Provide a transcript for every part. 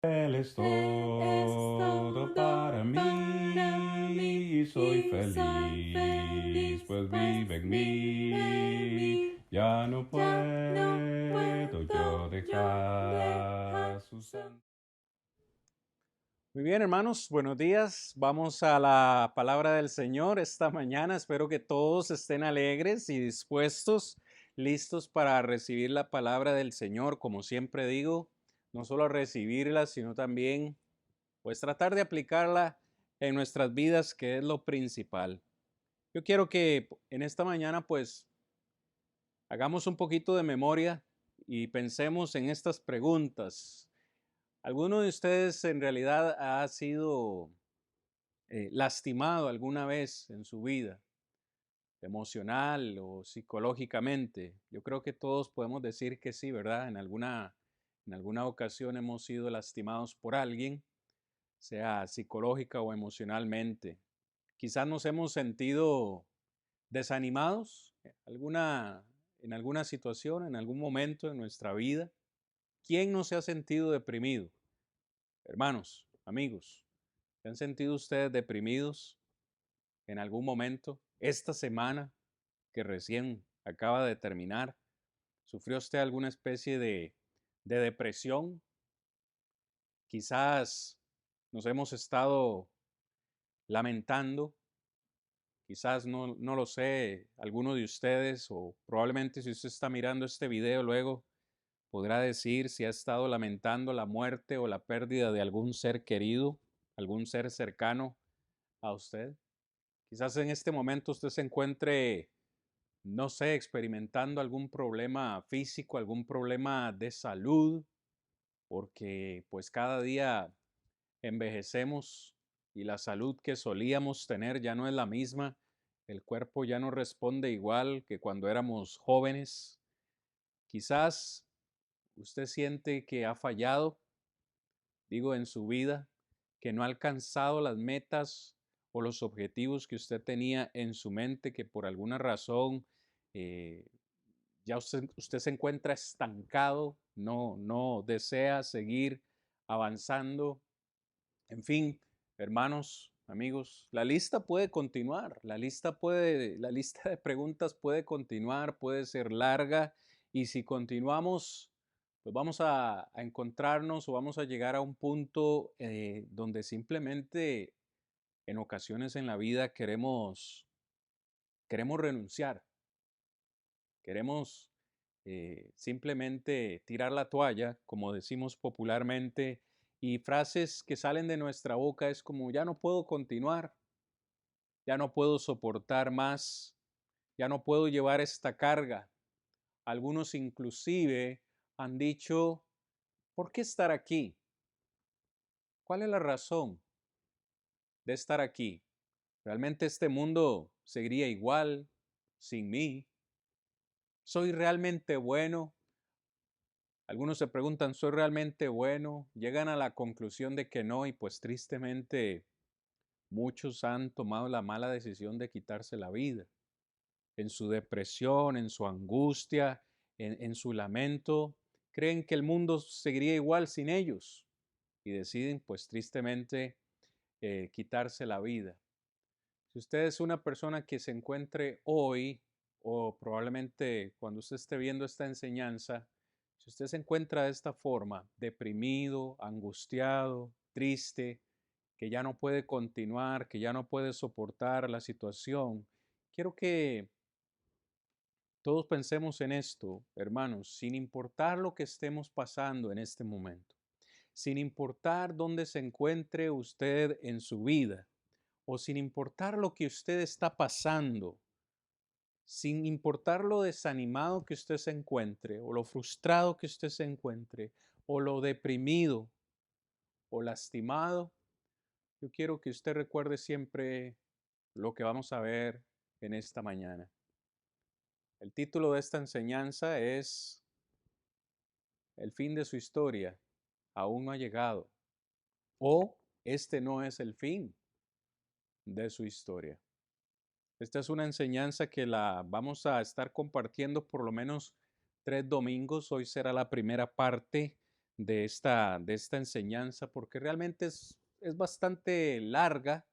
Él es todo para mí, soy feliz, pues vive en mí. Ya no puedo yo dejar su santo. Muy bien, hermanos, buenos días. Vamos a la palabra del Señor esta mañana. Espero que todos estén alegres y dispuestos, listos para recibir la palabra del Señor. Como siempre digo, no solo a recibirla, sino también, pues, tratar de aplicarla en nuestras vidas, que es lo principal. Yo quiero que en esta mañana, pues, hagamos un poquito de memoria y pensemos en estas preguntas. ¿Alguno de ustedes en realidad ha sido lastimado alguna vez en su vida, emocional o psicológicamente? Yo creo que todos podemos decir que sí, ¿verdad? En alguna ocasión hemos sido lastimados por alguien, sea psicológica o emocionalmente. Quizás nos hemos sentido desanimados en alguna situación, en algún momento de nuestra vida. ¿Quién no se ha sentido deprimido? Hermanos, amigos, ¿se han sentido ustedes deprimidos en algún momento? Esta semana que recién acaba de terminar, ¿sufrió usted alguna especie de depresión? Quizás nos hemos estado lamentando, quizás no lo sé, alguno de ustedes, o probablemente si usted está mirando este video luego, podrá decir si ha estado lamentando la muerte o la pérdida de algún ser querido, algún ser cercano a usted. Quizás en este momento usted se encuentre, no sé, experimentando algún problema físico, algún problema de salud, porque pues cada día envejecemos y la salud que solíamos tener ya no es la misma. El cuerpo ya no responde igual que cuando éramos jóvenes. Quizás usted siente que ha fallado, digo, en su vida, que no ha alcanzado las metas o los objetivos que usted tenía en su mente, que por alguna razón eh, ya usted se encuentra estancado, no desea seguir avanzando. En fin, hermanos, amigos, la lista puede continuar, la lista de preguntas puede continuar, puede ser larga, y si continuamos, pues vamos a encontrarnos o vamos a llegar a un punto donde simplemente en ocasiones en la vida queremos renunciar, queremos simplemente tirar la toalla, como decimos popularmente, y frases que salen de nuestra boca es como, ya no puedo continuar, ya no puedo soportar más, ya no puedo llevar esta carga. Algunos inclusive han dicho, ¿por qué estar aquí? ¿Cuál es la razón de estar aquí? ¿Realmente este mundo seguiría igual sin mí? ¿Soy realmente bueno? Algunos se preguntan, ¿soy realmente bueno? Llegan a la conclusión de que no, y pues tristemente muchos han tomado la mala decisión de quitarse la vida. En su depresión, en su angustia, en su lamento, creen que el mundo seguiría igual sin ellos y deciden pues tristemente quitarse la vida. Si usted es una persona que se encuentre hoy, o probablemente cuando usted esté viendo esta enseñanza, si usted se encuentra de esta forma, deprimido, angustiado, triste, que ya no puede continuar, que ya no puede soportar la situación, quiero que todos pensemos en esto, hermanos, sin importar lo que estemos pasando en este momento, sin importar dónde se encuentre usted en su vida, o sin importar lo que usted está pasando, sin importar lo desanimado que usted se encuentre, o lo frustrado que usted se encuentre, o lo deprimido o lastimado, yo quiero que usted recuerde siempre lo que vamos a ver en esta mañana. El título de esta enseñanza es El fin de su historia aún no ha llegado, o este no es el fin de su historia. Esta es una enseñanza que la vamos a estar compartiendo por lo menos 3 domingos. Hoy será la primera parte de esta enseñanza porque realmente es bastante larga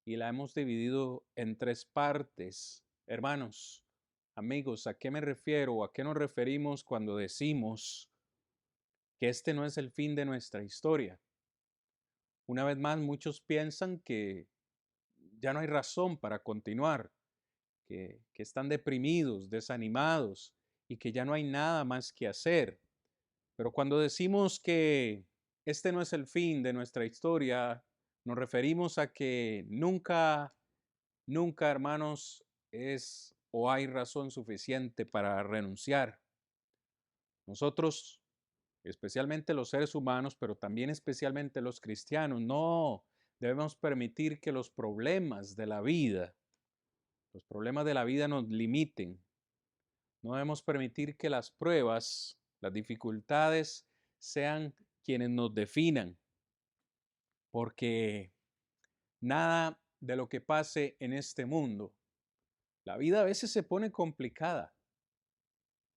y la hemos dividido en tres partes. Hermanos, amigos, ¿a qué me refiero? ¿A qué nos referimos cuando decimos que este no es el fin de nuestra historia? Una vez más, muchos piensan que ya no hay razón para continuar, que están deprimidos, desanimados y que ya no hay nada más que hacer. Pero cuando decimos que este no es el fin de nuestra historia, nos referimos a que nunca, nunca, hermanos, es o hay razón suficiente para renunciar. Nosotros, especialmente los seres humanos, pero también especialmente los cristianos, no debemos permitir que los problemas de la vida nos limiten. No debemos permitir que las pruebas, las dificultades sean quienes nos definan, porque nada de lo que pase en este mundo, la vida a veces se pone complicada.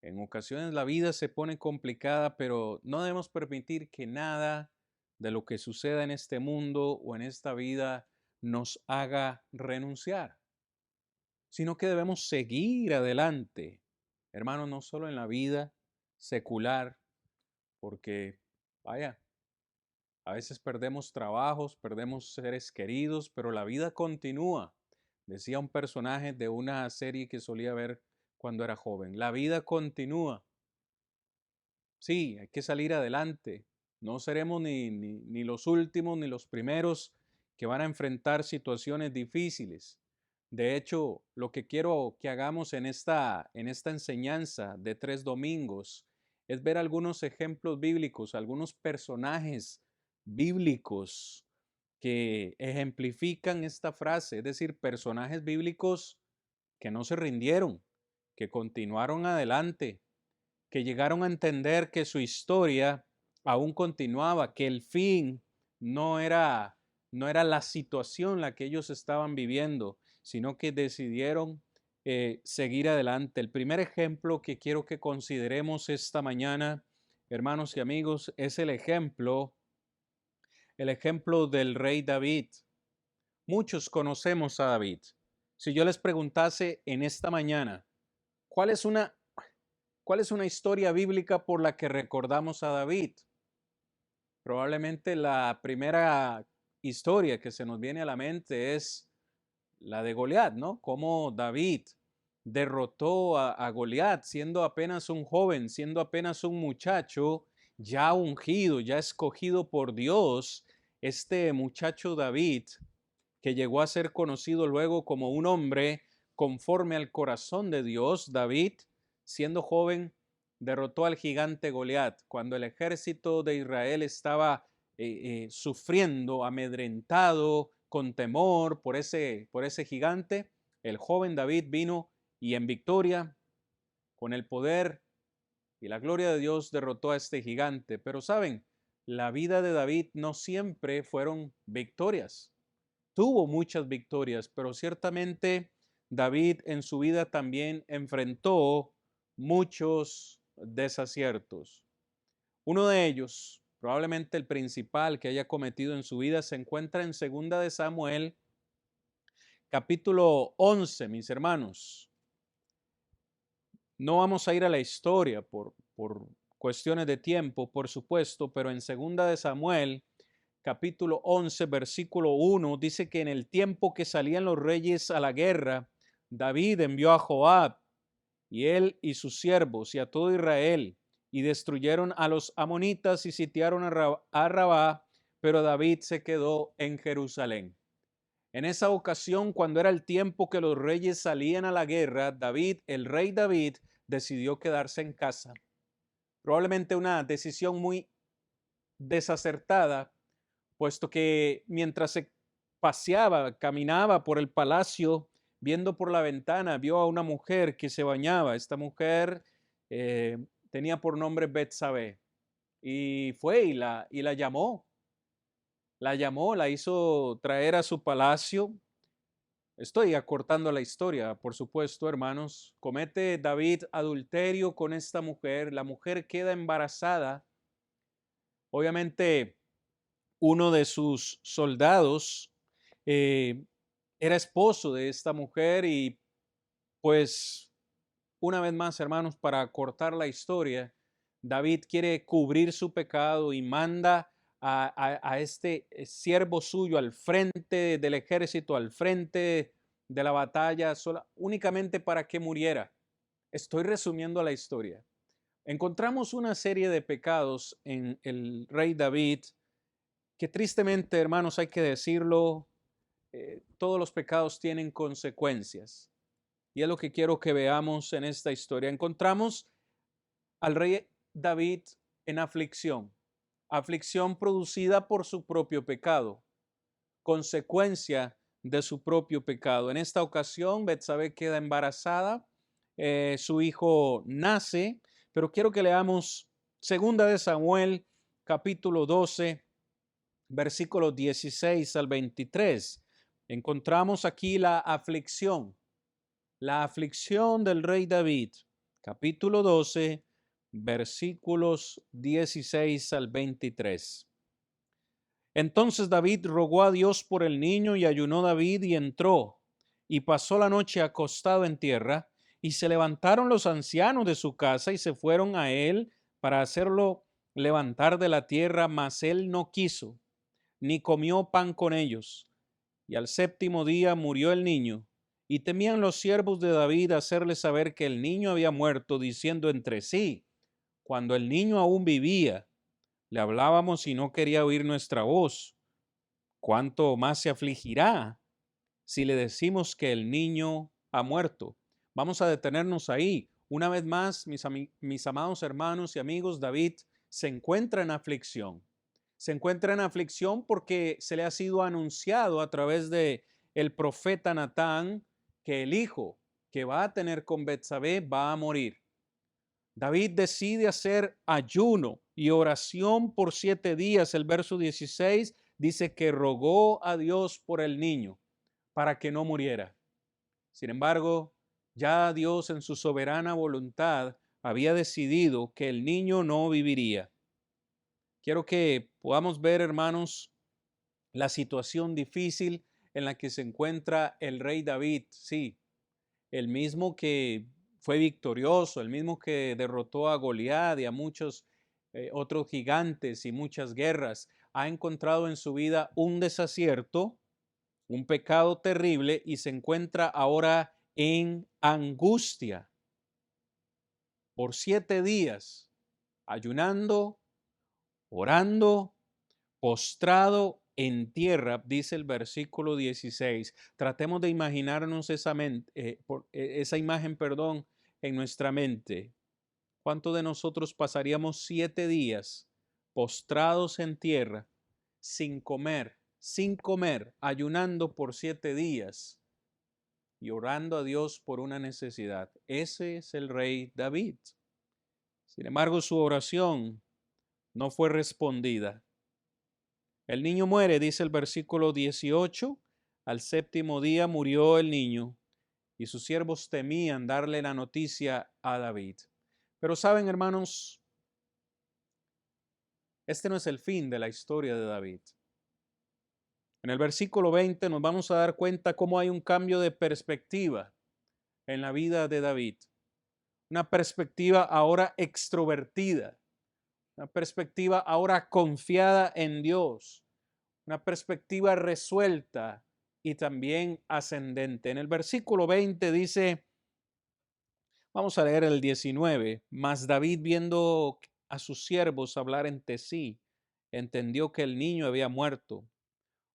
En ocasiones la vida se pone complicada, pero no debemos permitir que nada de lo que suceda en este mundo o en esta vida nos haga renunciar, sino que debemos seguir adelante, hermanos, no solo en la vida secular, porque, vaya, a veces perdemos trabajos, perdemos seres queridos, pero la vida continúa. Decía un personaje de una serie que solía ver cuando era joven. La vida continúa. Sí, hay que salir adelante. No seremos ni los últimos ni los primeros que van a enfrentar situaciones difíciles. De hecho, lo que quiero que hagamos en esta enseñanza de 3 domingos es ver algunos ejemplos bíblicos, algunos personajes bíblicos que ejemplifican esta frase, es decir, personajes bíblicos que no se rindieron, que continuaron adelante, que llegaron a entender que su historia aún continuaba, que el fin no era, no era la situación la que ellos estaban viviendo, sino que decidieron seguir adelante. El primer ejemplo que quiero que consideremos esta mañana, hermanos y amigos, es el ejemplo del rey David. Muchos conocemos a David. Si yo les preguntase en esta mañana, ¿cuál es una ¿cuál es una historia bíblica por la que recordamos a David? Probablemente la primera historia que se nos viene a la mente es la de Goliat, ¿no? Cómo David derrotó a Goliat siendo apenas un joven, siendo apenas un muchacho ya ungido, ya escogido por Dios. Este muchacho David, que llegó a ser conocido luego como un hombre conforme al corazón de Dios, David, siendo joven, derrotó al gigante Goliat. Cuando el ejército de Israel estaba sufriendo, amedrentado, con temor por ese gigante, el joven David vino y en victoria, con el poder y la gloria de Dios, derrotó a este gigante. Pero saben, la vida de David no siempre fueron victorias. Tuvo muchas victorias, pero ciertamente David en su vida también enfrentó muchos desaciertos. Uno de ellos, probablemente el principal que haya cometido en su vida, se encuentra en Segunda de Samuel, capítulo 11, mis hermanos. No vamos a ir a la historia por cuestiones de tiempo, por supuesto, pero en Segunda de Samuel, capítulo 11, versículo 1, dice que en el tiempo que salían los reyes a la guerra, David envió a Joab y él y sus siervos y a todo Israel y destruyeron a los amonitas y sitiaron a Rabá, pero David se quedó en Jerusalén. En esa ocasión, cuando era el tiempo que los reyes salían a la guerra, David, el rey David, decidió quedarse en casa. Probablemente una decisión muy desacertada, puesto que mientras se paseaba, caminaba por el palacio, viendo por la ventana, vio a una mujer que se bañaba. Esta mujer tenía por nombre Betsabé y fue y la llamó. La llamó, la hizo traer a su palacio. Estoy acortando la historia, por supuesto, hermanos. Comete David adulterio con esta mujer. La mujer queda embarazada Obviamente, uno de sus soldados eh, era esposo de esta mujer y pues una vez más, hermanos, para cortar la historia, David quiere cubrir su pecado y manda a este siervo suyo al frente del ejército, al frente de la batalla, únicamente para que muriera. Estoy resumiendo la historia. Encontramos una serie de pecados en el rey David que tristemente, hermanos, hay que decirlo, todos los pecados tienen consecuencias. Y es lo que quiero que veamos en esta historia. Encontramos al rey David en aflicción, aflicción producida por su propio pecado, consecuencia de su propio pecado. En esta ocasión, Betsabé queda embarazada, su hijo nace, pero quiero que leamos Segunda de Samuel, capítulo 12, versículos 16 al 23. Encontramos aquí la aflicción del rey David, capítulo 12, versículos 16 al 23. Entonces David rogó a Dios por el niño y ayunó David y entró y pasó la noche acostado en tierra y se levantaron los ancianos de su casa y se fueron a él para hacerlo levantar de la tierra, mas él no quiso, ni comió pan con ellos. Y al séptimo día murió el niño, y temían los siervos de David hacerle saber que el niño había muerto, diciendo entre sí, cuando el niño aún vivía, le hablábamos y no quería oír nuestra voz. ¿Cuánto más se afligirá si le decimos que el niño ha muerto? Vamos a detenernos ahí. Una vez más, mis amados hermanos y amigos, David se encuentra en aflicción. Se encuentra en aflicción porque se le ha sido anunciado a través de el profeta Natán que el hijo que va a tener con Betsabé va a morir. David decide hacer ayuno y oración por 7 días. El verso 16 dice que rogó a Dios por el niño para que no muriera. Sin embargo, ya Dios en su soberana voluntad había decidido que el niño no viviría. Quiero que podamos ver, hermanos, la situación difícil en la que se encuentra el rey David. Sí, el mismo que fue victorioso, el mismo que derrotó a Goliat y a muchos otros gigantes y muchas guerras, ha encontrado en su vida un desacierto, un pecado terrible y se encuentra ahora en angustia por 7 días, ayunando, orando, postrado en tierra, dice el versículo 16. Tratemos de imaginarnos esa imagen, perdón, en nuestra mente. ¿Cuántos de nosotros pasaríamos 7 días postrados en tierra, sin comer, ayunando por 7 días y orando a Dios por una necesidad? Ese es el rey David. Sin embargo, su oración no fue respondida. El niño muere, dice el versículo 18. Al séptimo día murió el niño y sus siervos temían darle la noticia a David. Pero saben, hermanos, este no es el fin de la historia de David. En el versículo 20 nos vamos a dar cuenta cómo hay un cambio de perspectiva en la vida de David. Una perspectiva ahora extrovertida, una perspectiva ahora confiada en Dios, una perspectiva resuelta y también ascendente. En el versículo 20 dice, vamos a leer el 19, mas David viendo a sus siervos hablar entre sí, entendió que el niño había muerto,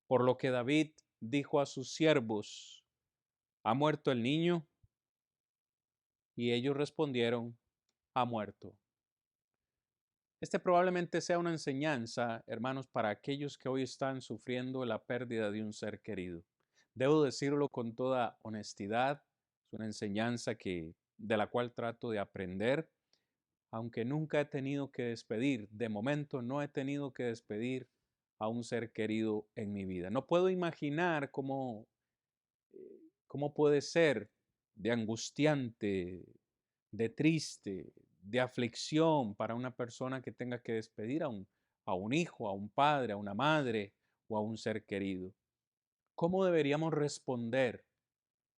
por lo que David dijo a sus siervos, ¿ha muerto el niño? Y ellos respondieron, ha muerto. Este probablemente sea una enseñanza, hermanos, para aquellos que hoy están sufriendo la pérdida de un ser querido. Debo decirlo con toda honestidad, es una enseñanza de la cual trato de aprender, aunque nunca he tenido que despedir, de momento no he tenido que despedir a un ser querido en mi vida. No puedo imaginar cómo puede ser de angustiante, de triste, de aflicción para una persona que tenga que despedir a un hijo, a un padre, a una madre o a un ser querido. ¿Cómo deberíamos responder?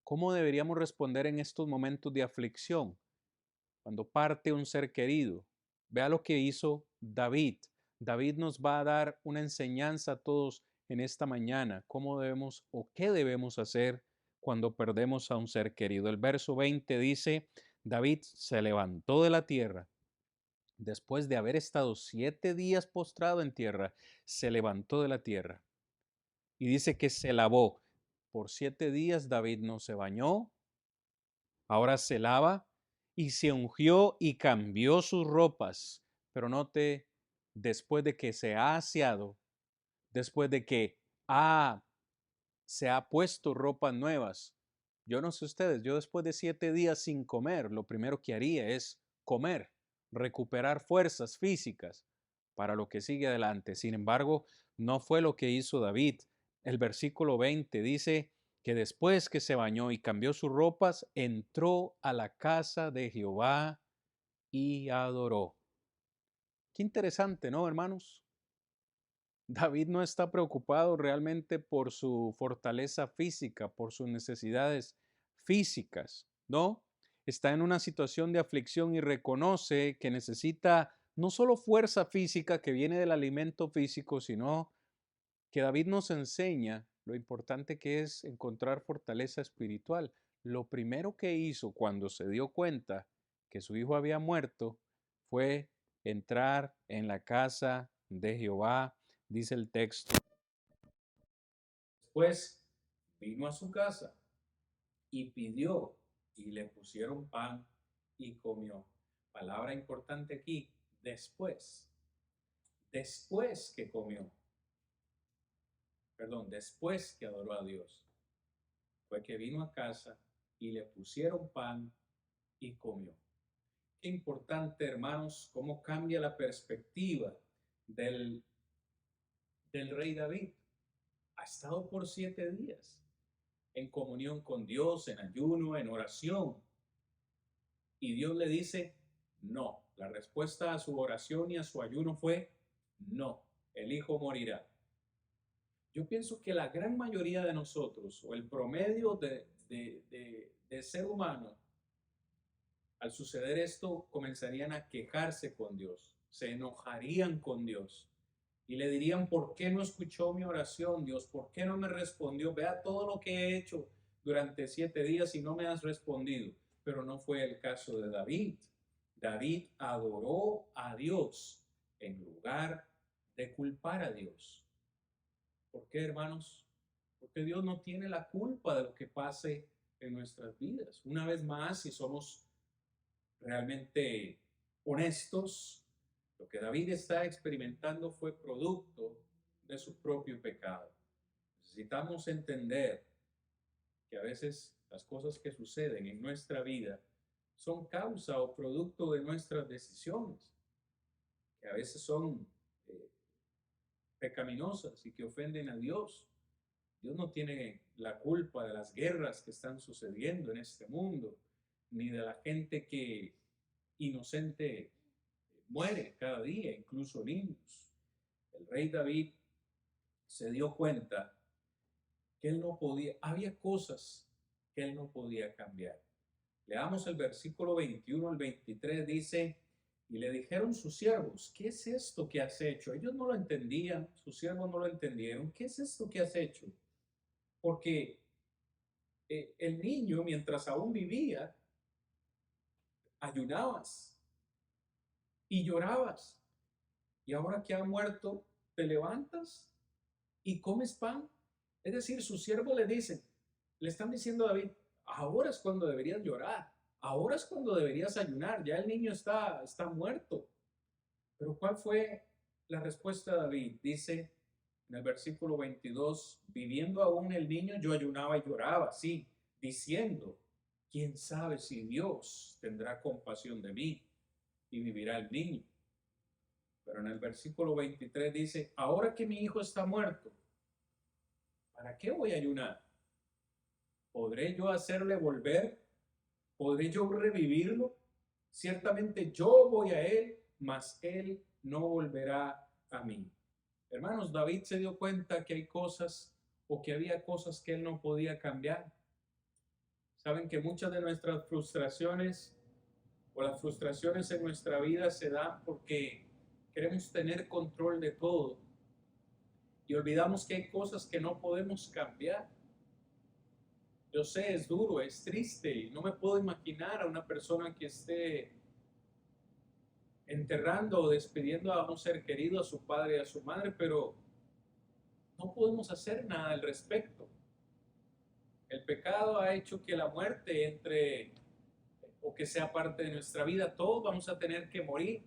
¿Cómo deberíamos responder en estos momentos de aflicción? Cuando parte un ser querido. Vea lo que hizo David. David nos va a dar una enseñanza a todos en esta mañana, cómo debemos o qué debemos hacer cuando perdemos a un ser querido. El verso 20 dice, David se levantó de la tierra. Después de haber estado 7 días postrado en tierra, se levantó de la tierra. Y dice que se lavó. Por 7 días David no se bañó, ahora se lava y se ungió y cambió sus ropas. Pero note, después de que se ha aseado, después de que se ha puesto ropas nuevas, yo no sé ustedes, yo después de 7 días sin comer, lo primero que haría es comer, recuperar fuerzas físicas para lo que sigue adelante. Sin embargo, no fue lo que hizo David. El versículo 20 dice que después que se bañó y cambió sus ropas, entró a la casa de Jehová y adoró. Qué interesante, ¿no, hermanos? David no está preocupado realmente por su fortaleza física, por sus necesidades físicas, ¿no? Está en una situación de aflicción y reconoce que necesita no solo fuerza física que viene del alimento físico, sino que David nos enseña lo importante que es encontrar fortaleza espiritual. Lo primero que hizo cuando se dio cuenta que su hijo había muerto fue entrar en la casa de Jehová, dice el texto. Después vino a su casa y pidió y le pusieron pan y comió. Palabra importante aquí, después que comió, perdón, después que adoró a Dios, fue que vino a casa y le pusieron pan y comió. Qué importante, hermanos, cómo cambia la perspectiva del, del rey David. Ha estado por 7 días en comunión con Dios, en ayuno, en oración. Y Dios le dice, no. La respuesta a su oración y a su ayuno fue, no, el hijo morirá. Yo pienso que la gran mayoría de nosotros, o el promedio de ser humano, al suceder esto, comenzarían a quejarse con Dios, se enojarían con Dios y le dirían, ¿por qué no escuchó mi oración, Dios? ¿Por qué no me respondió? Vea todo lo que he hecho durante 7 días y no me has respondido. Pero no fue el caso de David. David adoró a Dios en lugar de culpar a Dios. ¿Por qué, hermanos? Porque Dios no tiene la culpa de lo que pase en nuestras vidas. Una vez más, si somos realmente honestos, lo que David está experimentando fue producto de su propio pecado. Necesitamos entender que a veces las cosas que suceden en nuestra vida son causa o producto de nuestras decisiones, que a veces son pecaminosas y que ofenden a Dios. Dios no tiene la culpa de las guerras que están sucediendo en este mundo, ni de la gente que inocente muere cada día, incluso niños. El rey David se dio cuenta que él no podía, había cosas que él no podía cambiar. Leamos el versículo 21 al 23, dice, y le dijeron sus siervos, ¿qué es esto que has hecho? Ellos no lo entendían, sus siervos no lo entendieron. ¿Qué es esto que has hecho? Porque el niño, mientras aún vivía, ayunabas y llorabas. Y ahora que ha muerto, te levantas y comes pan. Es decir, sus siervos le están diciendo a David, ahora es cuando deberías llorar, ahora es cuando deberías ayunar, ya el niño está muerto. Pero ¿cuál fue la respuesta de David? Dice en el versículo 22, viviendo aún el niño, yo ayunaba y lloraba, sí, diciendo, ¿quién sabe si Dios tendrá compasión de mí y vivirá el niño? Pero en el versículo 23 dice, ahora que mi hijo está muerto, ¿para qué voy a ayunar? ¿Podré yo hacerle volver? ¿Podré yo revivirlo? Ciertamente yo voy a él, mas él no volverá a mí. Hermanos, David se dio cuenta que hay cosas o que había cosas que él no podía cambiar. Saben que muchas de nuestras frustraciones o las frustraciones en nuestra vida se dan porque queremos tener control de todo y olvidamos que hay cosas que no podemos cambiar. Yo sé, es duro, es triste y no me puedo imaginar a una persona que esté enterrando o despidiendo a un ser querido, a su padre y a su madre, pero no podemos hacer nada al respecto. El pecado ha hecho que la muerte entre o que sea parte de nuestra vida. Todos vamos a tener que morir.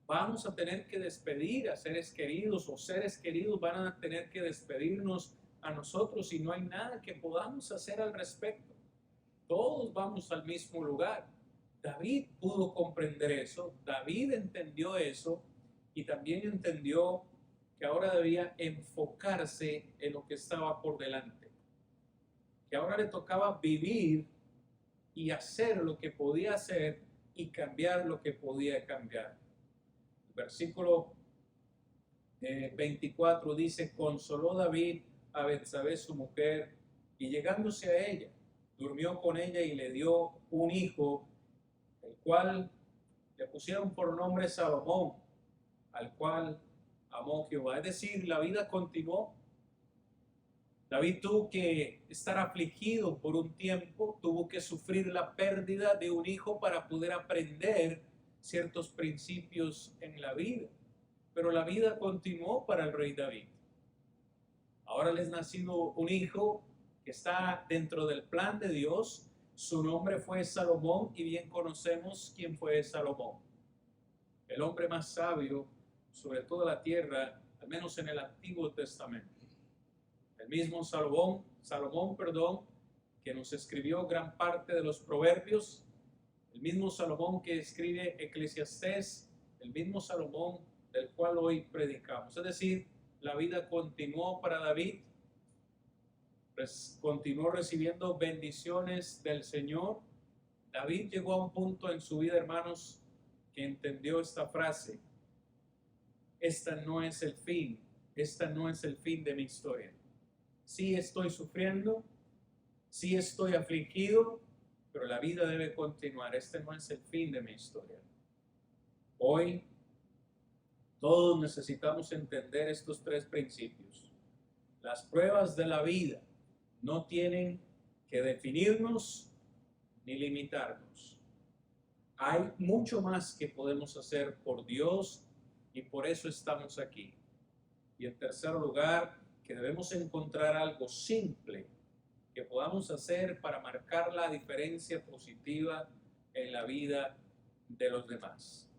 Vamos a tener que despedir a seres queridos o seres queridos van a tener que despedirnos a nosotros y no hay nada que podamos hacer al respecto. Todos vamos al mismo lugar. David pudo comprender eso, David entendió eso y también entendió que ahora debía enfocarse en lo que estaba por delante, que ahora le tocaba vivir y hacer lo que podía hacer y cambiar lo que podía cambiar. El versículo 24 dice: consoló David a Betsabé su mujer y llegándose a ella, durmió con ella y le dio un hijo, el cual le pusieron por nombre Salomón, al cual amó Jehová. Es decir, la vida continuó. David tuvo que estar afligido por un tiempo, tuvo que sufrir la pérdida de un hijo para poder aprender ciertos principios en la vida. Pero la vida continuó para el rey David. Ahora les ha nacido un hijo que está dentro del plan de Dios. Su nombre fue Salomón y bien conocemos quién fue Salomón. El hombre más sabio sobre toda la tierra, al menos en el Antiguo Testamento. El mismo Salomón, que nos escribió gran parte de los proverbios, el mismo Salomón que escribe Eclesiastés, el mismo Salomón del cual hoy predicamos. Es decir, la vida continuó para David, pues continuó recibiendo bendiciones del Señor. David llegó a un punto en su vida, hermanos, que entendió esta frase: esta no es el fin de mi historia. Sí estoy sufriendo, sí estoy afligido, pero la vida debe continuar. Este no es el fin de mi historia. Hoy todos necesitamos entender estos tres principios. Las pruebas de la vida no tienen que definirnos ni limitarnos. Hay mucho más que podemos hacer por Dios y por eso estamos aquí. Y en tercer lugar, que debemos encontrar algo simple que podamos hacer para marcar la diferencia positiva en la vida de los demás.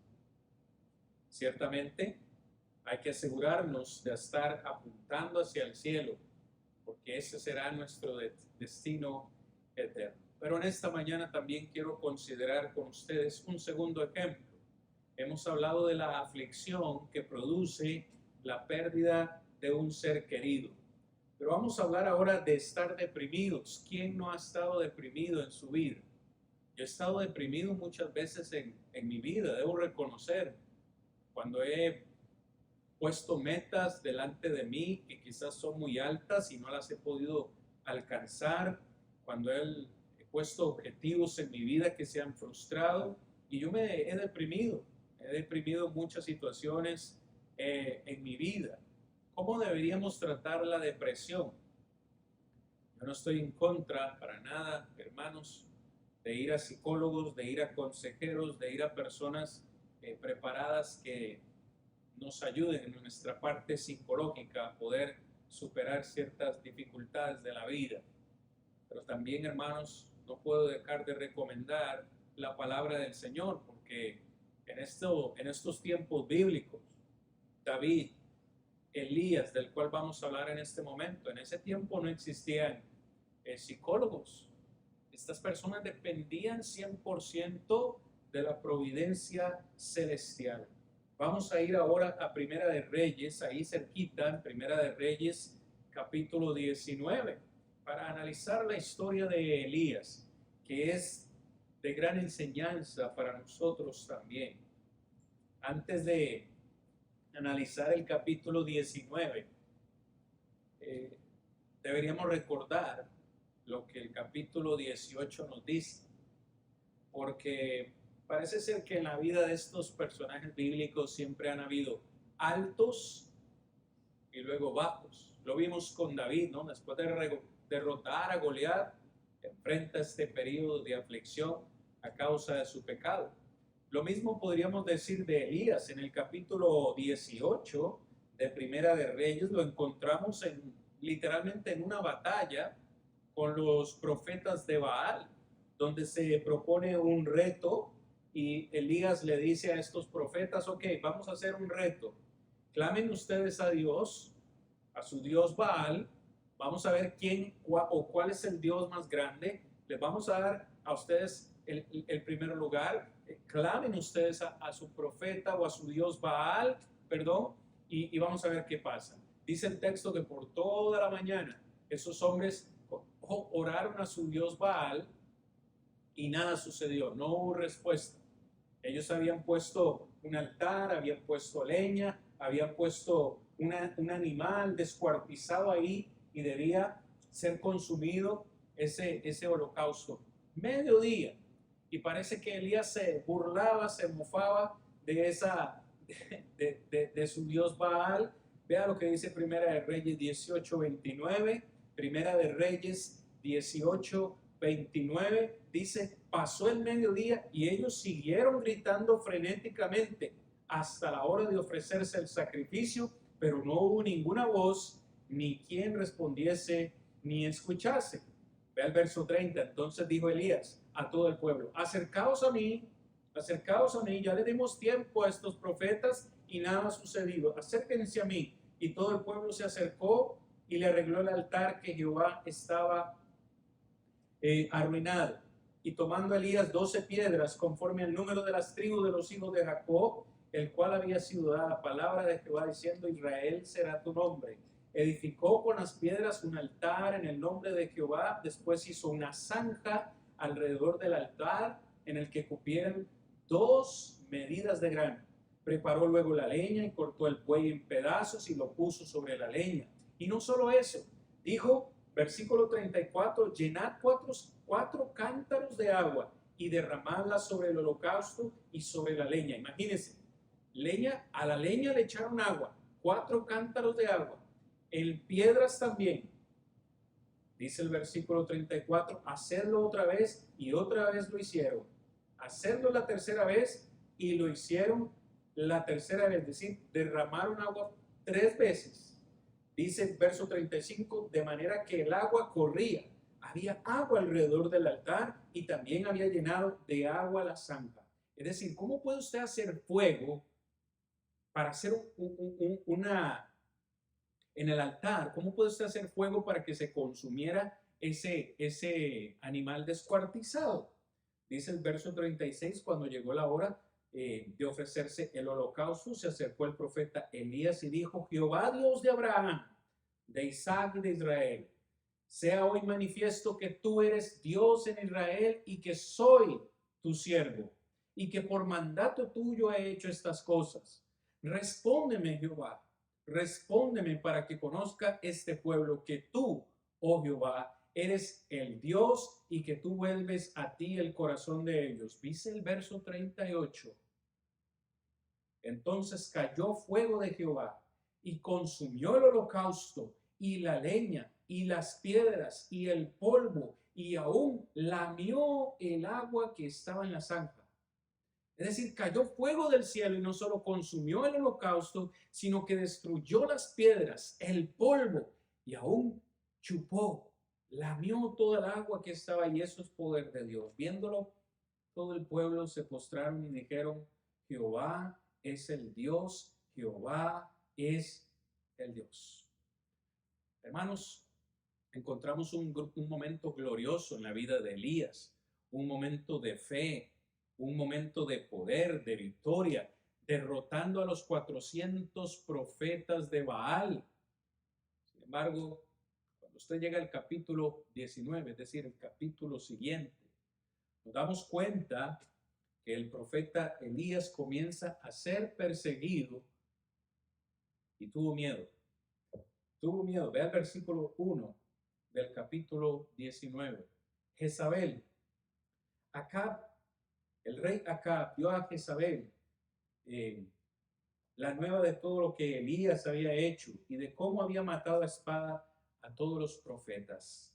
Ciertamente, hay que asegurarnos de estar apuntando hacia el cielo, porque ese será nuestro destino eterno. Pero en esta mañana también quiero considerar con ustedes un segundo ejemplo. Hemos hablado de la aflicción que produce la pérdida de un ser querido. Pero vamos a hablar ahora de estar deprimidos. ¿Quién no ha estado deprimido en su vida? Yo he estado deprimido muchas veces en mi vida, debo reconocer. Cuando he puesto metas delante de mí que quizás son muy altas y no las he podido alcanzar, cuando he puesto objetivos en mi vida que se han frustrado y yo me he deprimido muchas situaciones en mi vida. ¿Cómo deberíamos tratar la depresión? Yo no estoy en contra para nada, hermanos, de ir a psicólogos, de ir a consejeros, de ir a personas preparadas que nos ayuden en nuestra parte psicológica a poder superar ciertas dificultades de la vida. Pero también, hermanos, no puedo dejar de recomendar la palabra del Señor, porque en estos tiempos bíblicos, David, Elías, del cual vamos a hablar en este momento, en ese tiempo no existían psicólogos. Estas personas dependían 100% de la providencia celestial. Vamos a ir ahora a Primera de Reyes, ahí cerquita, en Primera de Reyes, capítulo 19, para analizar la historia de Elías, que es de gran enseñanza para nosotros también. Antes de analizar el capítulo 19, deberíamos recordar lo que el capítulo 18 nos dice, porque parece ser que en la vida de estos personajes bíblicos siempre han habido altos y luego bajos. Lo vimos con David, ¿no? Después de derrotar a Goliat, enfrenta este periodo de aflicción a causa de su pecado. Lo mismo podríamos decir de Elías. En el capítulo 18 de Primera de Reyes lo encontramos literalmente en una batalla con los profetas de Baal, donde se propone un reto y Elías le dice a estos profetas: ok, vamos a hacer un reto, clamen ustedes a Dios, a su Dios Baal, vamos a ver cuál es el Dios más grande, les vamos a dar a ustedes el primer lugar, clamen ustedes a su profeta o a su Dios Baal, perdón, y vamos a ver qué pasa. Dice el texto que por toda la mañana esos hombres oraron a su Dios Baal y nada sucedió, no hubo respuesta. Ellos habían puesto un altar, habían puesto leña, habían puesto un animal descuartizado ahí y debía ser consumido ese holocausto. Mediodía. Y parece que Elías se burlaba, se mofaba de su Dios Baal. Vea lo que dice Primera de Reyes 18:29. Primera de Reyes 18:29 dice: pasó el mediodía y ellos siguieron gritando frenéticamente hasta la hora de ofrecerse el sacrificio, pero no hubo ninguna voz, ni quien respondiese, ni escuchase. Ve al verso 30. Entonces dijo Elías a todo el pueblo: acercaos a mí, ya le dimos tiempo a estos profetas y nada ha sucedido, acérquense a mí. Y todo el pueblo se acercó y le arregló el altar que Jehová estaba arruinado. Y tomando Elías 12 piedras conforme al número de las tribus de los hijos de Jacob, el cual había sido dada palabra de Jehová diciendo: Israel será tu nombre. Edificó con las piedras un altar en el nombre de Jehová. Después hizo una zanja alrededor del altar en el que cupieran 2 medidas de grano. Preparó luego la leña y cortó el buey en pedazos y lo puso sobre la leña. Y no solo eso, dijo, versículo 34, llenad cuatro cántaros de agua y derramadla sobre el holocausto y sobre la leña. Imagínense, a la leña le echaron agua, 4 cántaros de agua, en piedras también. Dice el versículo 34, hacedlo otra vez, y otra vez lo hicieron. Hacedlo la tercera vez, y lo hicieron la tercera vez, es decir, derramaron agua 3 veces. Dice el verso 35, de manera que el agua corría. Había agua alrededor del altar y también había llenado de agua la zanja. Es decir, ¿cómo puede usted hacer fuego para hacer en el altar? ¿Cómo puede usted hacer fuego para que se consumiera ese animal descuartizado? Dice el verso 36, cuando llegó la hora de ofrecerse el holocausto, se acercó el profeta Elías y dijo: Jehová Dios de Abraham, de Isaac y de Israel, sea hoy manifiesto que tú eres Dios en Israel y que soy tu siervo y que por mandato tuyo he hecho estas cosas. Respóndeme, Jehová, respóndeme para que conozca este pueblo que tú, oh Jehová, eres el Dios y que tú vuelves a ti el corazón de ellos. Dice el verso 38. Entonces cayó fuego de Jehová y consumió el holocausto y la leña y las piedras y el polvo, y aún lamió el agua que estaba en la zanja. Es decir, cayó fuego del cielo y no solo consumió el holocausto, sino que destruyó las piedras, el polvo, y aún chupó, lamió toda el agua que estaba ahí. Eso es poder de Dios. Viéndolo, todo el pueblo se postraron y dijeron: Jehová es el Dios, Jehová es el Dios. Hermanos, encontramos un momento glorioso en la vida de Elías, un momento de fe, un momento de poder, de victoria, derrotando a los 400 profetas de Baal. Sin embargo, cuando usted llega al capítulo 19, es decir, el capítulo siguiente, nos damos cuenta que el profeta Elías comienza a ser perseguido y tuvo miedo. Tuvo miedo. Ve al versículo 1 del capítulo 19. Jezabel, Acab, el rey Acab dio a Jezabel la nueva de todo lo que Elías había hecho y de cómo había matado a espada a todos los profetas.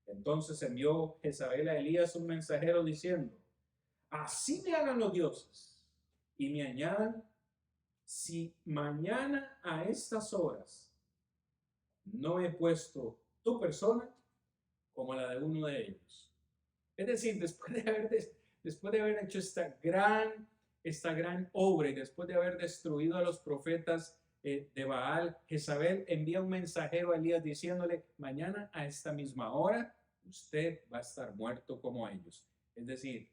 Entonces envió Jezabel a Elías un mensajero diciendo: así me hagan los dioses y me añadan, si mañana a estas horas no he puesto tu persona como la de uno de ellos. Es decir, después de haber hecho esta gran obra y después de haber destruido a los profetas de Baal, Jezabel envía un mensajero a Elías diciéndole: mañana a esta misma hora usted va a estar muerto como ellos. Es decir,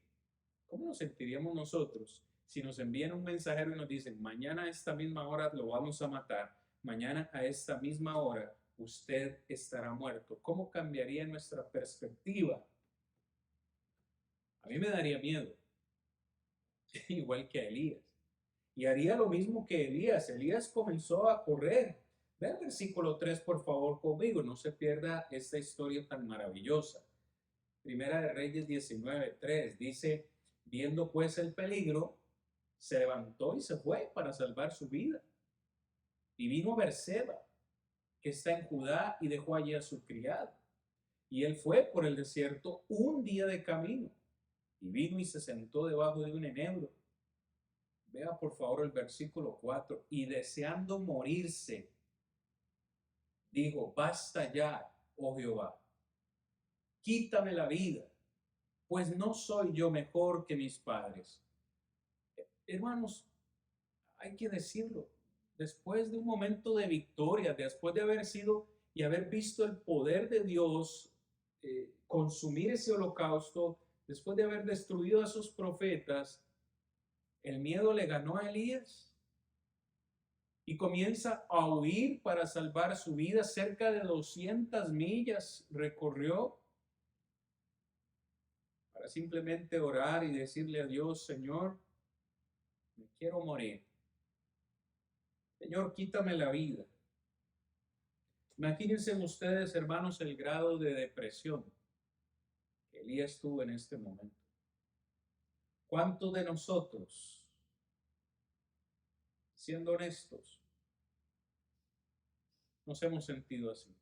¿cómo nos sentiríamos nosotros si nos envían un mensajero y nos dicen: mañana a esta misma hora lo vamos a matar, mañana a esta misma hora usted estará muerto? ¿Cómo cambiaría nuestra perspectiva? A mí me daría miedo, igual que a Elías. Y haría lo mismo que Elías. Elías comenzó a correr. Ve el versículo 3, por favor, conmigo. No se pierda esta historia tan maravillosa. Primera de Reyes 19:3 dice: viendo pues el peligro, se levantó y se fue para salvar su vida. Y vino a Berseba, que está en Judá, y dejó allí a su criado. Y él fue por el desierto un día de camino. Y vino y se sentó debajo de un enebro. Vea por favor el versículo 4. Y deseando morirse, dijo: basta ya, oh Jehová, quítame la vida, pues no soy yo mejor que mis padres. Hermanos, hay que decirlo, después de un momento de victoria, después de haber sido y haber visto el poder de Dios consumir ese holocausto, después de haber destruido a sus profetas, el miedo le ganó a Elías y comienza a huir para salvar su vida. Cerca de 200 millas recorrió para simplemente orar y decirle a Dios: Señor, me quiero morir. Señor, quítame la vida. Imagínense ustedes, hermanos, el grado de depresión que Elías tuvo en este momento. ¿Cuántos de nosotros, siendo honestos, nos hemos sentido así?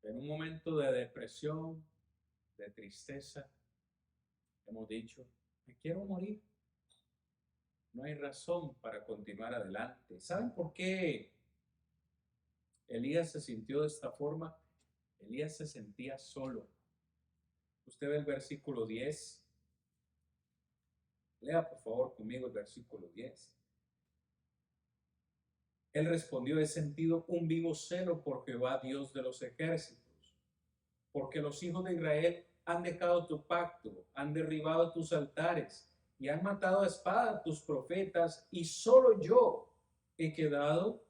En un momento de depresión, de tristeza, hemos dicho: me quiero morir. No hay razón para continuar adelante. ¿Saben por qué Elías se sintió de esta forma? Elías se sentía solo. Usted ve el versículo 10. Lea por favor conmigo el versículo 10. Él respondió: he sentido un vivo celo por Jehová, Dios de los ejércitos, porque los hijos de Israel han dejado tu pacto, han derribado tus altares y han matado a espada a tus profetas, y solo yo he quedado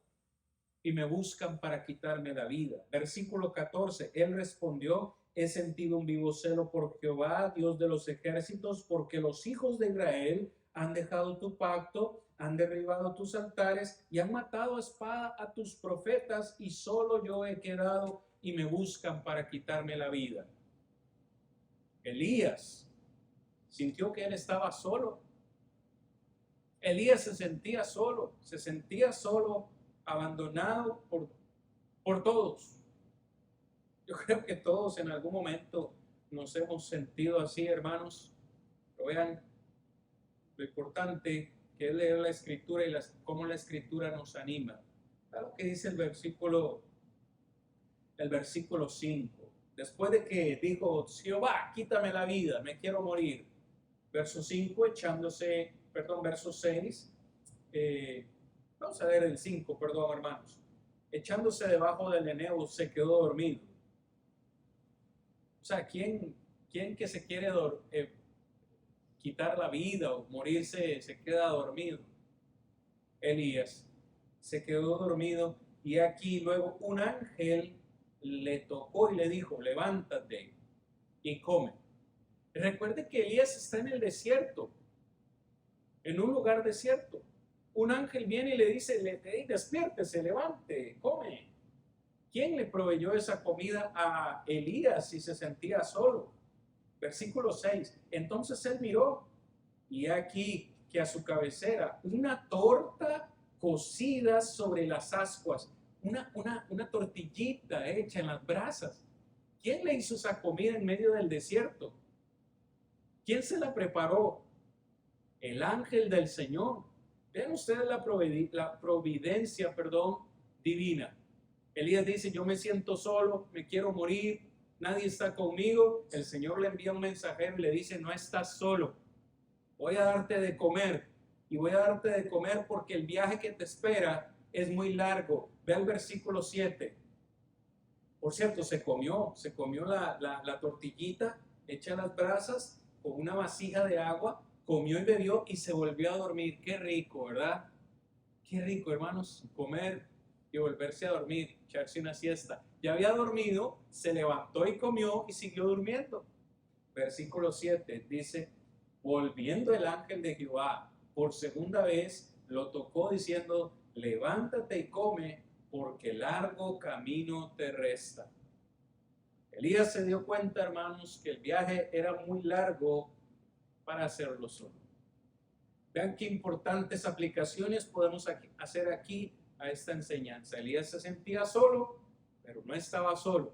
y me buscan para quitarme la vida. Versículo 14, él respondió: he sentido un vivo celo por Jehová, Dios de los ejércitos, porque los hijos de Israel han dejado tu pacto, han derribado tus altares y han matado a espada a tus profetas, y solo yo he quedado y me buscan para quitarme la vida. Elías sintió que él estaba solo. Elías se sentía solo, abandonado por todos. Yo creo que todos en algún momento nos hemos sentido así, hermanos. Pero vean lo importante que es leer la Escritura y cómo la Escritura nos anima. Claro que dice el versículo 5. Después de que dijo: Jehová, quítame la vida, me quiero morir. Verso 5, verso 6. Vamos a leer el 5, hermanos. Echándose debajo del enebro, se quedó dormido. O sea, ¿quién que se quiere quitar la vida o morirse se queda dormido? Elías se quedó dormido, y aquí luego un ángel le tocó y le dijo: levántate y come. Recuerde que Elías está en el desierto, en un lugar desierto, un ángel viene y le dice, hey, despiértese, levante, come. ¿Quién le proveyó esa comida a Elías si se sentía solo? Versículo 6. Entonces él miró y aquí que a su cabecera una torta cocida sobre las ascuas, una tortillita hecha en las brasas. ¿Quién le hizo esa comida en medio del desierto? ¿Quién se la preparó? El ángel del Señor. Vean ustedes la providencia, divina. Elías dice, yo me siento solo, me quiero morir, nadie está conmigo. El Señor le envía un mensajero y le dice, no estás solo, voy a darte de comer. Y voy a darte de comer porque el viaje que te espera es muy largo. Ve al versículo 7. Por cierto, se comió la tortillita hecha en las brasas con una vasija de agua, comió y bebió y se volvió a dormir. Qué rico, ¿verdad? Qué rico, hermanos, comer y volverse a dormir, echarse una siesta. Ya había dormido, se levantó y comió y siguió durmiendo. Versículo 7 dice, volviendo el ángel de Jehová por segunda vez, lo tocó diciendo, levántate y come, porque largo camino te resta. Elías se dio cuenta, hermanos, que el viaje era muy largo para hacerlo solo. Vean qué importantes aplicaciones podemos hacer aquí a esta enseñanza. Elías se sentía solo, pero no estaba solo.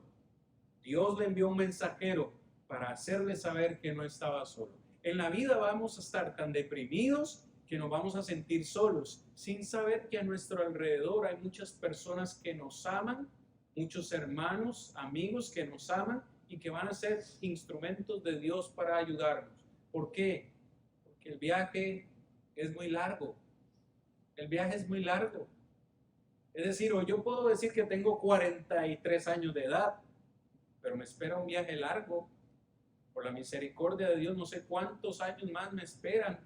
Dios le envió un mensajero para hacerle saber que no estaba solo. En la vida vamos a estar tan deprimidos que nos vamos a sentir solos, sin saber que a nuestro alrededor hay muchas personas que nos aman, muchos hermanos, amigos que nos aman y que van a ser instrumentos de Dios para ayudarnos. ¿Por qué? Porque el viaje es muy largo. El viaje es muy largo. Es decir, o yo puedo decir que tengo 43 años de edad, pero me espera un viaje largo. Por la misericordia de Dios, no sé cuántos años más me esperan,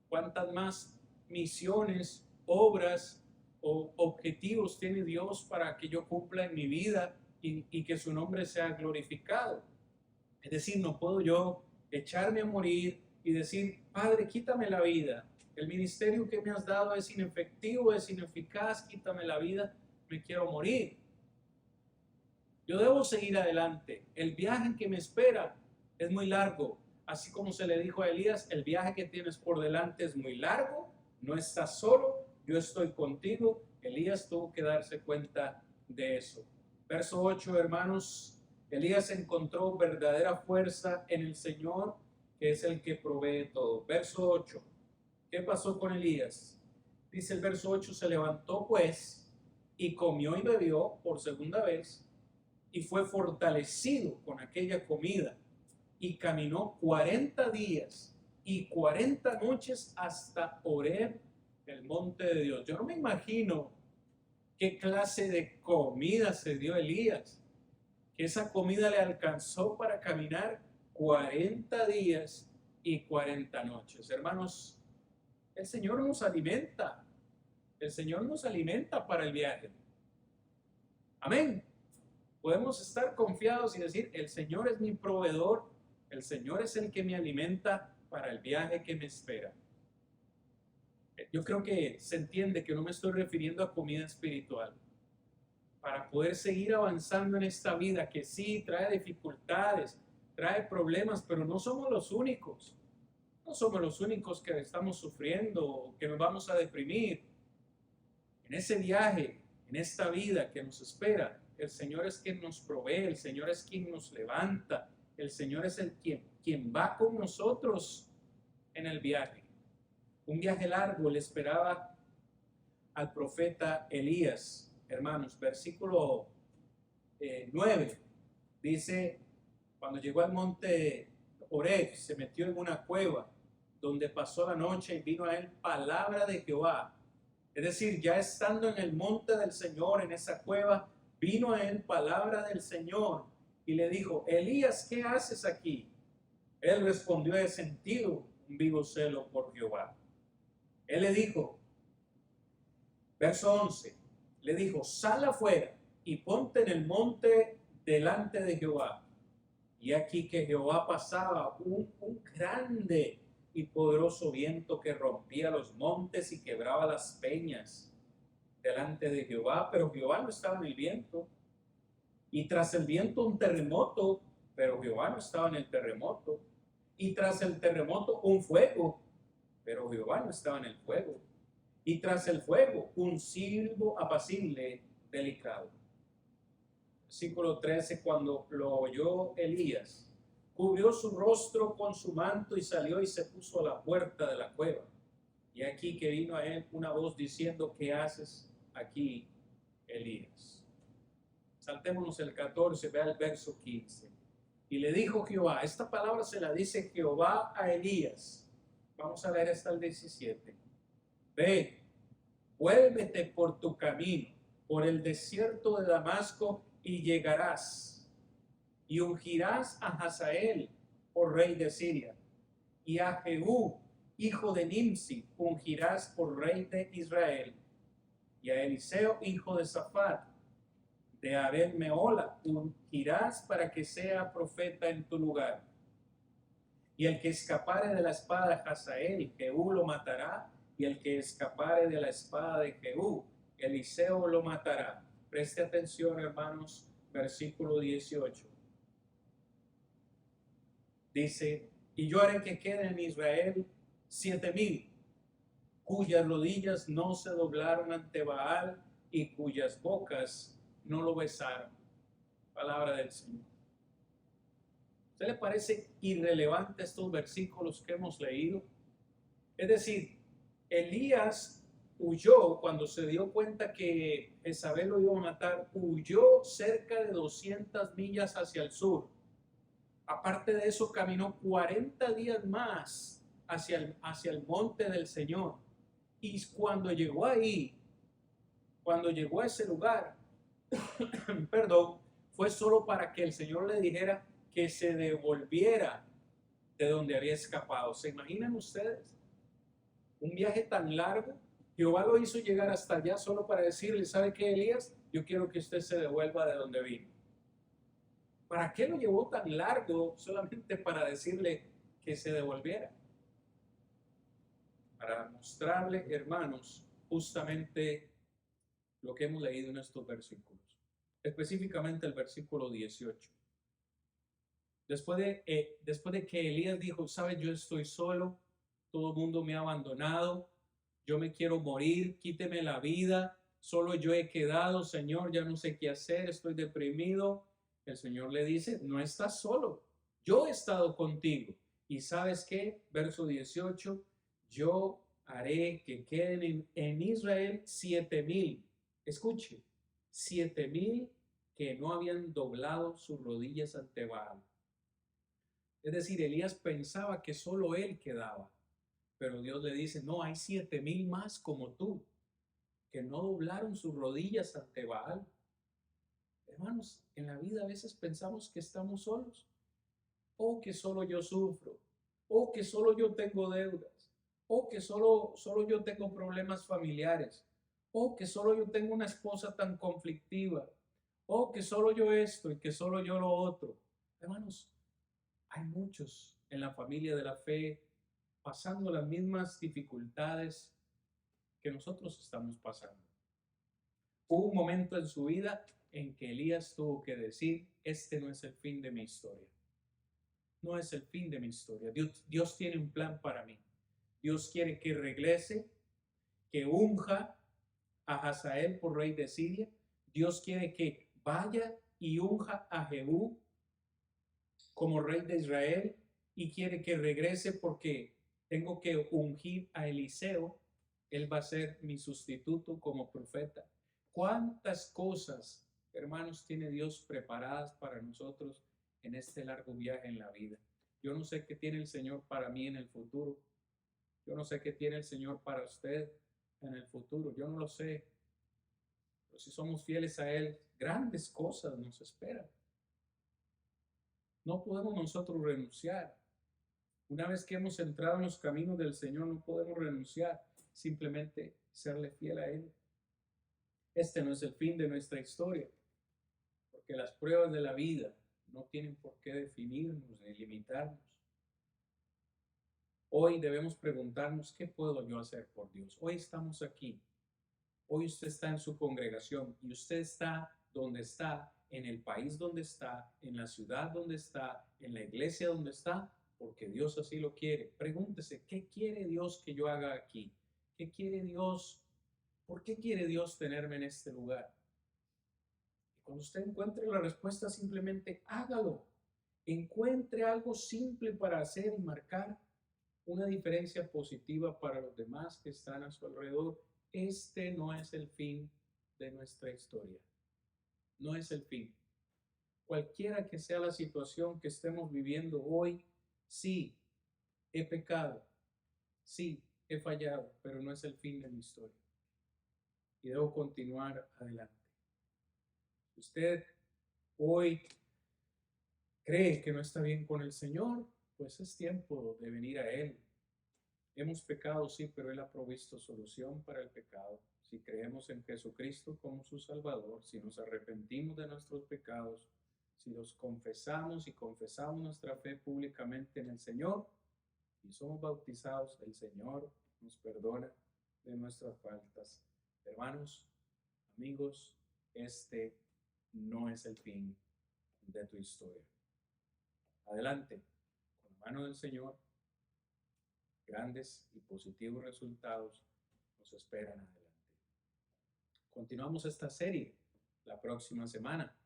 cuántas más misiones, obras o objetivos tiene Dios para que yo cumpla en mi vida y que su nombre sea glorificado. Es decir, no puedo yo echarme a morir y decir, Padre, quítame la vida. El ministerio que me has dado es inefectivo, es ineficaz, quítame la vida, me quiero morir. Yo debo seguir adelante. El viaje que me espera es muy largo. Así como se le dijo a Elías, el viaje que tienes por delante es muy largo, no estás solo, yo estoy contigo. Elías tuvo que darse cuenta de eso. Verso 8, hermanos, Elías encontró verdadera fuerza en el Señor, que es el que provee todo. Verso 8, ¿qué pasó con Elías? Dice el verso 8, se levantó pues y comió y bebió por segunda vez y fue fortalecido con aquella comida. Y caminó 40 días y 40 noches hasta Horeb, el monte de Dios. Yo no me imagino qué clase de comida se dio Elías, que esa comida le alcanzó para caminar 40 días y 40 noches. Hermanos, el Señor nos alimenta. El Señor nos alimenta para el viaje. Amén. Podemos estar confiados y decir, el Señor es mi proveedor. El Señor es el que me alimenta para el viaje que me espera. Yo creo que se entiende que no me estoy refiriendo a comida espiritual. Para poder seguir avanzando en esta vida que sí trae dificultades, trae problemas, pero no somos los únicos. No somos los únicos que estamos sufriendo o que nos vamos a deprimir. En ese viaje, en esta vida que nos espera, el Señor es quien nos provee, el Señor es quien nos levanta. El Señor es quien va con nosotros en el viaje. Un viaje largo le esperaba al profeta Elías. Hermanos, versículo 9 dice, cuando llegó al monte Horeb, se metió en una cueva donde pasó la noche y vino a él palabra de Jehová. Es decir, ya estando en el monte del Señor, en esa cueva, vino a él palabra del Señor. Y le dijo, Elías, ¿qué haces aquí? Él respondió, he sentido un vivo celo por Jehová. Él le dijo, verso 11, le dijo, sal afuera y ponte en el monte delante de Jehová. Y aquí que Jehová pasaba un grande y poderoso viento que rompía los montes y quebraba las peñas delante de Jehová, pero Jehová no estaba en el viento. Y tras el viento un terremoto, pero Jehová no estaba en el terremoto. Y tras el terremoto un fuego, pero Jehová no estaba en el fuego. Y tras el fuego un silbo apacible delicado. Versículo 13, cuando lo oyó Elías, cubrió su rostro con su manto y salió y se puso a la puerta de la cueva. Y aquí que vino a él una voz diciendo, ¿qué haces aquí, Elías? Saltémonos el 14, vea el verso 15. Y le dijo Jehová, esta palabra se la dice Jehová a Elías. Vamos a leer hasta el 17. Ve, vuélvete por tu camino, por el desierto de Damasco, y llegarás, y ungirás a Hazael por rey de Siria, y a Jehú, hijo de Nimsi, ungirás por rey de Israel, y a Eliseo, hijo de Safat, de Abel Meola, ungirás para que sea profeta en tu lugar. Y el que escapare de la espada de Hazael, Jehú lo matará, y el que escapare de la espada de Jehú, Eliseo lo matará. Preste atención, hermanos, versículo 18. Dice, y yo haré que queden en Israel 7,000, cuyas rodillas no se doblaron ante Baal y cuyas bocas no lo besaron. Palabra del Señor. ¿A usted le parece irrelevante estos versículos que hemos leído? Es decir, Elías huyó cuando se dio cuenta que Jezabel lo iba a matar, huyó cerca de 200 millas hacia el sur. Aparte de eso, caminó 40 días más hacia el monte del Señor. Y cuando llegó ahí, cuando llegó a ese lugar, perdón, fue solo para que el Señor le dijera que se devolviera de donde había escapado. ¿Se imaginan ustedes? Un viaje tan largo. Jehová lo hizo llegar hasta allá solo para decirle, ¿sabe qué, Elías? Yo quiero que usted se devuelva de donde vino. ¿Para qué lo llevó tan largo solamente para decirle que se devolviera? Para mostrarle, hermanos, justamente lo que hemos leído en estos versículos. Específicamente el versículo 18. Después de que Elías dijo, ¿sabes? Yo estoy solo, todo el mundo me ha abandonado, yo me quiero morir, quíteme la vida, solo yo he quedado, Señor, ya no sé qué hacer, estoy deprimido. El Señor le dice, no estás solo, yo he estado contigo. ¿Y sabes qué? Verso 18, yo haré que queden en Israel 7,000. Escuche, 7,000 que no habían doblado sus rodillas ante Baal. Es decir, Elías pensaba que solo él quedaba, pero Dios le dice, no, hay 7,000 más como tú, que no doblaron sus rodillas ante Baal. Hermanos, en la vida a veces pensamos que estamos solos, o que solo yo sufro, o que solo yo tengo deudas, o que solo yo tengo problemas familiares, o que solo yo tengo una esposa tan conflictiva, o que solo yo esto y que solo yo lo otro. Hermanos, hay muchos en la familia de la fe pasando las mismas dificultades que nosotros estamos pasando. Hubo un momento en su vida en que Elías tuvo que decir, este no es el fin de mi historia. No es el fin de mi historia. Dios tiene un plan para mí. Dios quiere que regrese, que unja a Hazael por rey de Siria. Dios quiere que vaya y unja a Jehú como rey de Israel y quiere que regrese porque tengo que ungir a Eliseo. Él va a ser mi sustituto como profeta. ¿Cuántas cosas, hermanos, tiene Dios preparadas para nosotros en este largo viaje en la vida? Yo no sé qué tiene el Señor para mí en el futuro. Yo no sé qué tiene el Señor para usted en el futuro. Yo no lo sé. Pero si somos fieles a Él, grandes cosas nos esperan. No podemos nosotros renunciar. Una vez que hemos entrado en los caminos del Señor, no podemos renunciar. Simplemente serle fiel a Él. Este no es el fin de nuestra historia, porque las pruebas de la vida no tienen por qué definirnos ni limitarnos. Hoy debemos preguntarnos, ¿qué puedo yo hacer por Dios? Hoy estamos aquí. Hoy usted está en su congregación y usted está donde está, en el país donde está, en la ciudad donde está, en la iglesia donde está, porque Dios así lo quiere. Pregúntese, ¿qué quiere Dios que yo haga aquí? ¿Qué quiere Dios? ¿Por qué quiere Dios tenerme en este lugar? Y cuando usted encuentre la respuesta, simplemente hágalo. Encuentre algo simple para hacer y marcar una diferencia positiva para los demás que están a su alrededor. Este no es el fin de nuestra historia. No es el fin. Cualquiera que sea la situación que estemos viviendo hoy, sí, he pecado, sí, he fallado, pero no es el fin de mi historia. Y debo continuar adelante. Usted hoy cree que no está bien con el Señor, pues es tiempo de venir a Él. Hemos pecado, sí, pero Él ha provisto solución para el pecado. Si creemos en Jesucristo como su Salvador, si nos arrepentimos de nuestros pecados, si los confesamos y confesamos nuestra fe públicamente en el Señor y somos bautizados, el Señor nos perdona de nuestras faltas. Hermanos, amigos, este no es el fin de tu historia. Adelante, con la mano del Señor, grandes y positivos resultados nos esperan adelante. Continuamos esta serie la próxima semana,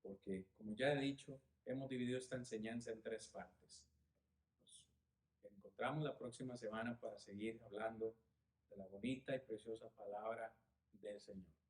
porque como ya he dicho, hemos dividido esta enseñanza en 3 partes. Nos encontramos la próxima semana para seguir hablando de la bonita y preciosa palabra del Señor.